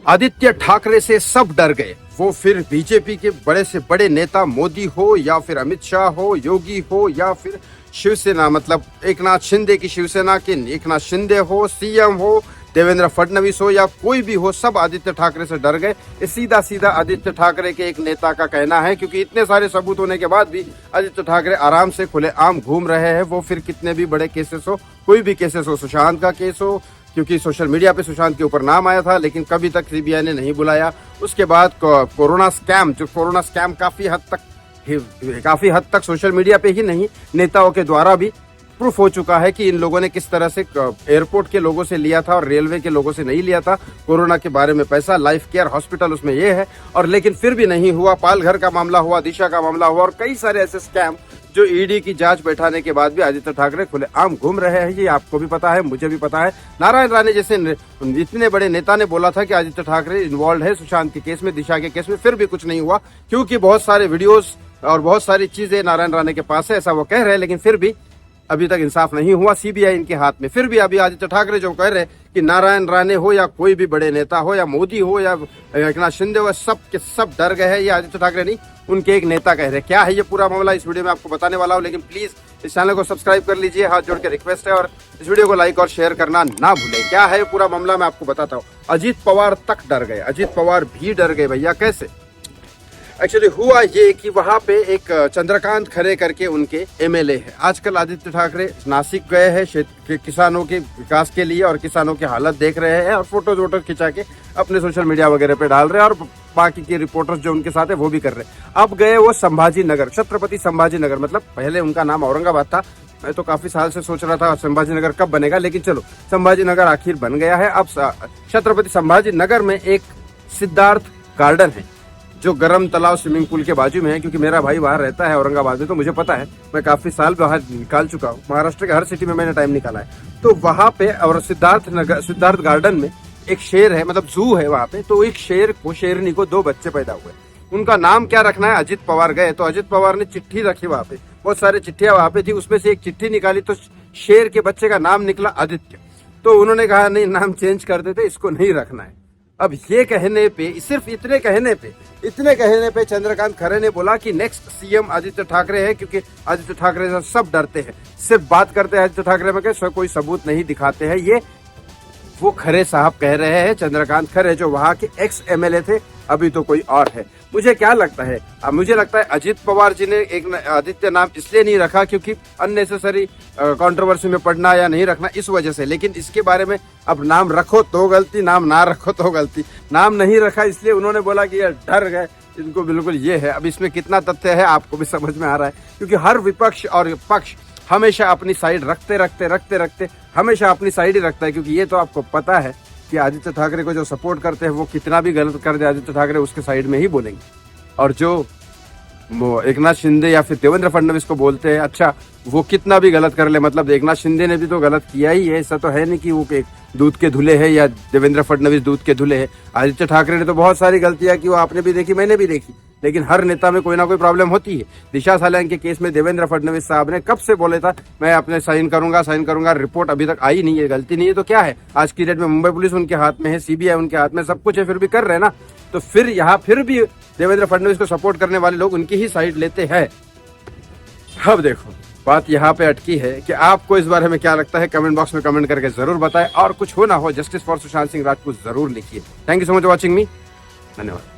आदित्य ठाकरे से सब डर गए। वो फिर बीजेपी के बड़े से बड़े नेता मोदी हो या फिर अमित शाह हो, योगी हो या फिर शिवसेना मतलब एकनाथ शिंदे की शिवसेना के एकनाथ शिंदे हो, सीएम हो, देवेंद्र फडणवीस हो या कोई भी हो, सब आदित्य ठाकरे से डर गए। ये सीधा सीधा आदित्य ठाकरे के एक नेता का कहना है, क्योंकि इतने सारे सबूत होने के बाद भी आदित्य ठाकरे आराम से खुलेआम घूम रहे हैं। वो फिर कितने भी बड़े केसेस हो, कोई भी केसेस हो, सुशांत का केस हो, क्योंकि सोशल मीडिया पे सुशांत के ऊपर नाम आया था लेकिन कभी तक सीबीआई ने नहीं बुलाया। उसके बाद कोरोना स्कैम काफी हद तक सोशल मीडिया पे ही नहीं, नेताओं के द्वारा भी प्रूफ हो चुका है कि इन लोगों ने किस तरह से एयरपोर्ट के लोगों से लिया था और रेलवे के लोगों से नहीं लिया था। कोरोना के बारे में पैसा, लाइफ केयर हॉस्पिटल उसमें ये है, और लेकिन फिर भी नहीं हुआ। पालघर का मामला हुआ, दिशा का मामला हुआ और कई सारे ऐसे स्कैम जो ईडी की जांच बैठाने के बाद भी आदित्य ठाकरे खुलेआम घूम रहे हैं। ये आपको भी पता है, मुझे भी पता है। नारायण राणे जैसे इतने बड़े नेता ने बोला था कि आदित्य ठाकरे इन्वॉल्व है सुशांत के केस में, दिशा के केस में, फिर भी कुछ नहीं हुआ, क्योंकि बहुत सारे वीडियोस और बहुत सारी चीजें नारायण राणे के पास है, ऐसा वो कह रहे हैं, लेकिन फिर भी अभी तक इंसाफ नहीं हुआ। सीबीआई इनके हाथ में। फिर भी अभी आदित्य ठाकरे जो कह रहे हैं कि नारायण राणे हो या कोई भी बड़े नेता हो या मोदी हो या एकनाथ शिंदे हो, सब के सब डर गए हैं। ये आदित्य ठाकरे नहीं, उनके एक नेता कह रहे हैं। क्या है ये पूरा मामला, इस वीडियो में आपको बताने वाला हूँ, लेकिन प्लीज इस चैनल को सब्सक्राइब कर लीजिए, हाथ जोड़ के रिक्वेस्ट है, और इस वीडियो को लाइक और शेयर करना ना भूलें। क्या है पूरा मामला मैं आपको बताता हूँ। अजित पवार तक डर गए, अजित पवार भी डर गए भैया। कैसे? एक्चुअली हुआ ये कि वहां पे एक चंद्रकांत खरे करके उनके एमएलए है। आजकल आदित्य ठाकरे नासिक गए हैं क्षेत्र किसानों के विकास के लिए और किसानों की हालत देख रहे हैं और फोटो वोटो खिंचा के अपने सोशल मीडिया वगैरह पे डाल रहे हैं, और बाकी के रिपोर्टर्स जो उनके साथ है वो भी कर रहे हैं। अब गए वो संभाजी नगर, छत्रपति संभाजी नगर, मतलब पहले उनका नाम औरंगाबाद था। मैं तो काफी साल से सोच रहा था संभाजी नगर कब बनेगा, लेकिन चलो संभाजी नगर आखिर बन गया है। अब छत्रपति संभाजी नगर में एक सिद्धार्थ गार्डन है जो गरम तालाब स्विमिंग पूल के बाजू में है, क्योंकि मेरा भाई वहां रहता है औरंगाबाद में, तो मुझे पता है। मैं काफी साल बाहर निकाल चुका हूँ, महाराष्ट्र के हर सिटी में मैंने टाइम निकाला है। तो वहां पे और सिद्धार्थ गार्डन में एक शेर है, मतलब जू है वहां पे। तो एक शेर को, शेरनी को 2 बच्चे पैदा हुए। उनका नाम क्या रखना है, अजित पवार गए तो अजित पवार ने चिट्ठी रखी वहां पे, बहुत सारी चिट्ठियां वहां पे थी, उसमें से एक चिट्ठी निकाली तो शेर के बच्चे का नाम निकला आदित्य। तो उन्होंने कहा नहीं, नाम चेंज कर देते, इसको नहीं रखना है। अब ये कहने पे, सिर्फ इतने कहने पे चंद्रकांत खरे ने बोला कि नेक्स्ट सीएम आदित्य ठाकरे है, क्योंकि आदित्य ठाकरे से सब डरते हैं, सिर्फ बात करते हैं आदित्य ठाकरे में, कोई सबूत नहीं दिखाते हैं। ये वो खरे साहब कह रहे हैं, चंद्रकांत खरे जो वहां के एक्स एमएलए थे, अभी तो कोई और है। मुझे क्या लगता है, मुझे लगता है अजित पवार जी ने एक आदित्य नाम इसलिए नहीं रखा क्योंकि अननेसेसरी कंट्रोवर्सी में पड़ना या नहीं रखना, इस वजह से। लेकिन इसके बारे में अब नाम रखो तो गलती, नाम ना रखो तो गलती। नाम नहीं रखा इसलिए उन्होंने बोला कि ये डर गए, इनको बिल्कुल ये है। अब इसमें कितना तथ्य है आपको भी समझ में आ रहा है, क्योंकि हर विपक्ष और पक्ष हमेशा अपनी साइड रखते हमेशा अपनी साइड ही रखता है। क्योंकि ये तो आपको पता है कि आदित्य ठाकरे को जो सपोर्ट करते हैं वो कितना भी गलत कर दे, आदित्य ठाकरे उसके साइड में ही बोलेंगे। और जो एकनाथ शिंदे या फिर देवेंद्र फडणवीस को बोलते हैं, अच्छा वो कितना भी गलत कर ले, मतलब एकनाथ शिंदे ने भी तो गलत किया ही है, ऐसा तो है नहीं कि वो दूध के धुले है या देवेंद्र फडणवीस दूध के धुले है। आदित्य ठाकरे ने तो बहुत सारी गलतियां की, वो आपने भी देखी, मैंने भी देखी, लेकिन हर नेता में कोई ना कोई प्रॉब्लम होती है। दिशा सालियान के केस में देवेंद्र फडणवीस साहब ने कब से बोले था मैं अपने साइन करूंगा, रिपोर्ट अभी तक आई नहीं है, गलती नहीं है तो क्या है। आज की डेट में मुंबई पुलिस उनके हाथ में है, सीबीआई उनके हाथ में, सब कुछ है, फिर भी कर रहे हैं ना। तो फिर यहाँ फिर भी देवेंद्र फडणवीस को सपोर्ट करने वाले लोग उनकी ही साइड लेते हैं। अब देखो बात यहाँ पे अटकी है कि आपको इस बारे में क्या लगता है, कमेंट बॉक्स में कमेंट करके जरूर बताएं, और कुछ हो ना हो जस्टिस फॉर सुशांत सिंह राजपूत जरूर लिखिए। Thank you so much watching मी, धन्यवाद।